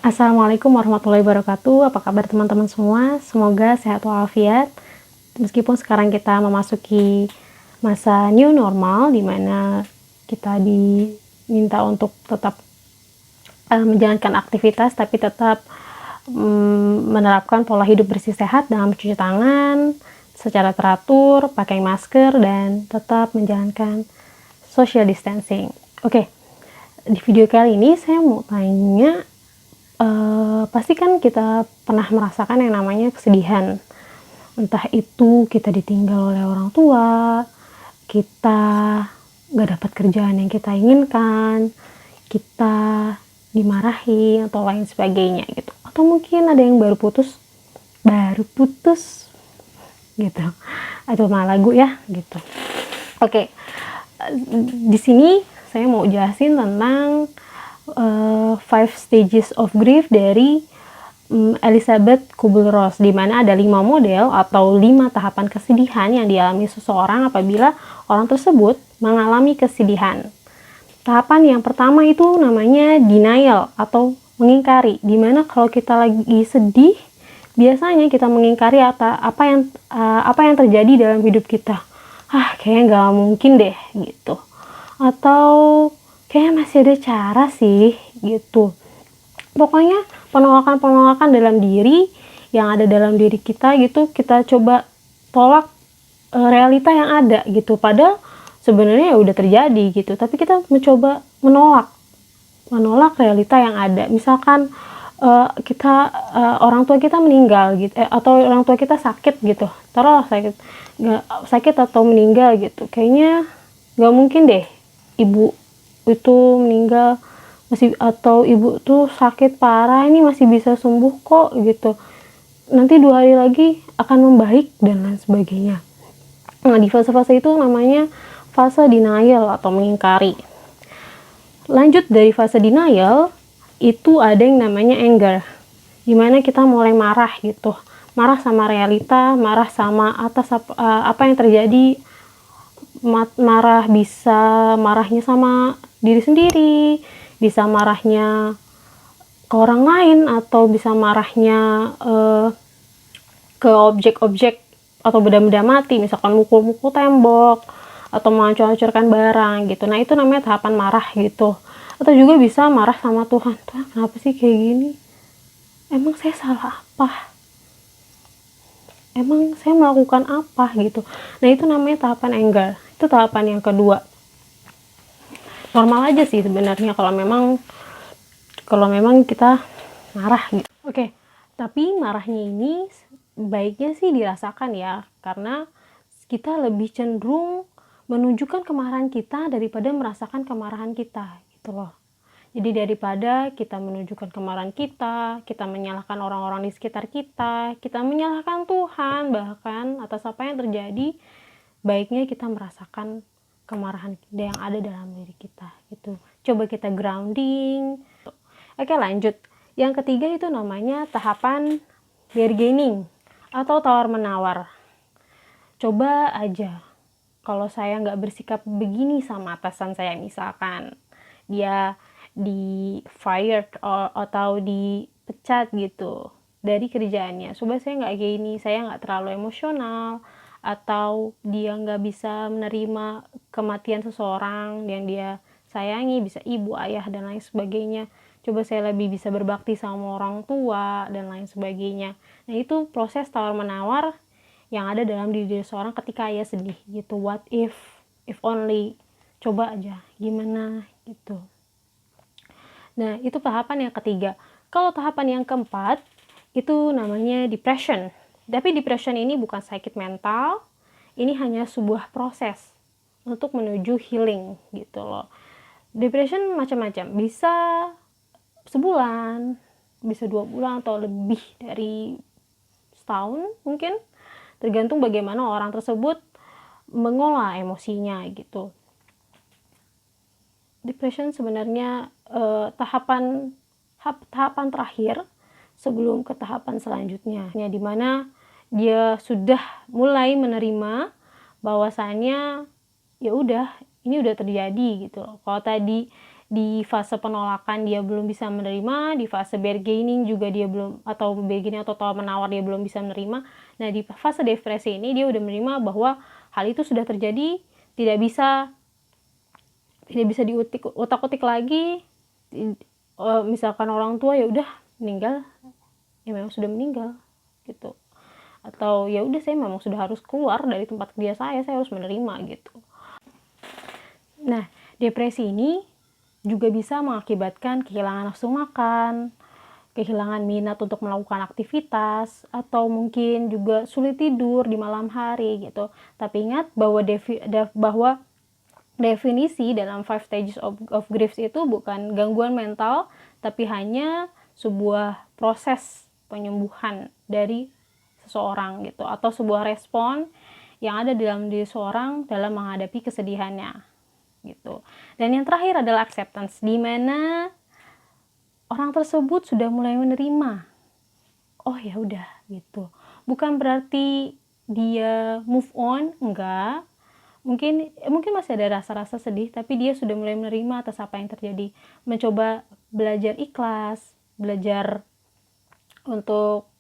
Assalamualaikum warahmatullahi wabarakatuh. Apa kabar teman-teman semua? Semoga sehat walafiat. Meskipun sekarang kita memasuki masa new normal, di mana kita diminta untuk tetap menjalankan aktivitas, tapi tetap menerapkan pola hidup bersih sehat dengan mencuci tangan secara teratur, pakai masker, dan tetap menjalankan social distancing. Oke, di video kali ini saya mau tanya, pasti kan kita pernah merasakan yang namanya kesedihan. Entah itu kita ditinggal oleh orang tua, kita gak dapat kerjaan yang kita inginkan, kita dimarahi atau lain sebagainya gitu. Atau mungkin ada yang baru putus gitu. Atau malah lagu ya gitu. Oke. Di sini saya mau jelasin tentang 5 stages of grief dari Elizabeth Kubler-Ross, di mana ada 5 model atau 5 tahapan kesedihan yang dialami seseorang apabila orang tersebut mengalami kesedihan. Tahapan yang pertama itu namanya denial atau mengingkari, di mana kalau kita lagi sedih, biasanya kita mengingkari apa yang terjadi dalam hidup kita. Kayaknya gak mungkin deh gitu. Atau kayaknya masih ada cara sih gitu. Pokoknya penolakan dalam diri yang ada dalam diri kita gitu, kita coba tolak realita yang ada gitu. Padahal sebenarnya ya udah terjadi gitu, tapi kita mencoba menolak realita yang ada. Misalkan orang tua kita meninggal gitu, atau orang tua kita sakit gitu, taruhlah sakit atau meninggal gitu, kayaknya nggak mungkin deh ibu itu meninggal atau ibu tuh sakit parah, ini masih bisa sembuh kok gitu, nanti 2 hari lagi akan membaik dan lain sebagainya. Nah, di fase-fase itu namanya fase denial atau mengingkari. Lanjut dari fase denial itu ada yang namanya anger, dimana kita mulai marah gitu, marah sama realita, marah sama apa yang terjadi, marahnya sama diri sendiri, bisa marahnya ke orang lain, atau bisa marahnya ke objek-objek atau benda-benda mati, misalkan mukul-mukul tembok atau menghancur-hancurkan barang gitu. Nah, itu namanya tahapan marah gitu. Atau juga bisa marah sama Tuhan. Tuhan, kenapa sih kayak gini? Emang saya salah apa? Emang saya melakukan apa gitu. Nah, itu namanya tahapan anger. Itu tahapan yang kedua. Normal aja sih sebenarnya kalau memang kita marah gitu. Oke, tapi marahnya ini baiknya sih dirasakan ya, karena kita lebih cenderung menunjukkan kemarahan kita daripada merasakan kemarahan kita gitu loh. Jadi daripada kita menunjukkan kemarahan kita menyalahkan orang-orang di sekitar kita menyalahkan Tuhan bahkan atas apa yang terjadi, baiknya kita merasakan kemarahan yang ada dalam diri kita gitu. Coba kita grounding. Oke, lanjut. Yang ketiga itu namanya tahapan bargaining atau tawar-menawar. Coba aja kalau saya nggak bersikap begini sama atasan saya, misalkan dia di fired atau dipecat gitu dari kerjaannya, coba saya nggak gini, saya nggak terlalu emosional, atau dia nggak bisa menerima kematian seseorang yang dia sayangi, bisa ibu, ayah, dan lain sebagainya, coba saya lebih bisa berbakti sama orang tua dan lain sebagainya. Nah, itu proses tawar-menawar yang ada dalam diri seorang ketika ia sedih gitu. What if only, coba aja gimana gitu. Nah, itu tahapan yang ketiga. Kalau tahapan yang keempat itu namanya depression. Tapi depression ini bukan sakit mental, ini hanya sebuah proses untuk menuju healing gitu loh. Depression macam-macam, bisa sebulan, bisa 2 bulan, atau lebih dari setahun mungkin, tergantung bagaimana orang tersebut mengolah emosinya gitu. Depression sebenarnya tahapan terakhir sebelum ke tahapan selanjutnya, di mana dia sudah mulai menerima bahwasannya ya udah, ini udah terjadi gitu loh. Kalau tadi di fase penolakan dia belum bisa menerima, di fase bargaining juga dia belum, atau bargaining atau tawar menawar dia belum bisa menerima. Nah, di fase depresi ini dia udah menerima bahwa hal itu sudah terjadi, tidak bisa diutak-utik lagi. Misalkan orang tua ya udah meninggal, ya memang sudah meninggal gitu, atau ya udah saya memang sudah harus keluar dari tempat kerja saya harus menerima gitu. Nah, depresi ini juga bisa mengakibatkan kehilangan nafsu makan, kehilangan minat untuk melakukan aktivitas, atau mungkin juga sulit tidur di malam hari gitu. Tapi ingat bahwa definisi dalam 5 stages of grief itu bukan gangguan mental, tapi hanya sebuah proses penyembuhan dari seseorang gitu, atau sebuah respon yang ada dalam diri seseorang dalam menghadapi kesedihannya gitu. Dan yang terakhir adalah acceptance, di mana orang tersebut sudah mulai menerima, oh ya udah gitu. Bukan berarti dia move on, enggak. Mungkin masih ada rasa-rasa sedih, tapi dia sudah mulai menerima atas apa yang terjadi. Mencoba belajar ikhlas, belajar untuk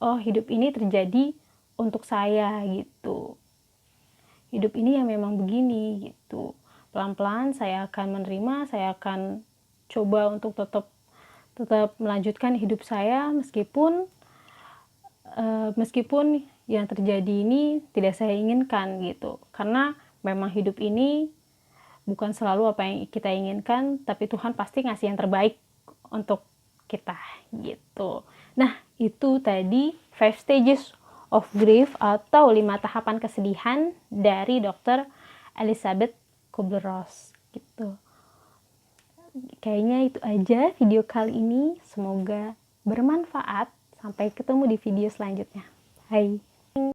oh hidup ini terjadi untuk saya gitu. Hidup ini ya memang begini gitu. Pelan-pelan saya akan menerima, saya akan coba untuk tetap melanjutkan hidup saya meskipun yang terjadi ini tidak saya inginkan gitu. Karena memang hidup ini bukan selalu apa yang kita inginkan, tapi Tuhan pasti ngasih yang terbaik untuk kita gitu. Nah, itu tadi 5 stages of grief atau 5 tahapan kesedihan dari Dr. Elizabeth Kubler-Ross gitu. Kayaknya itu aja video kali ini, semoga bermanfaat. Sampai ketemu di video selanjutnya. Hai.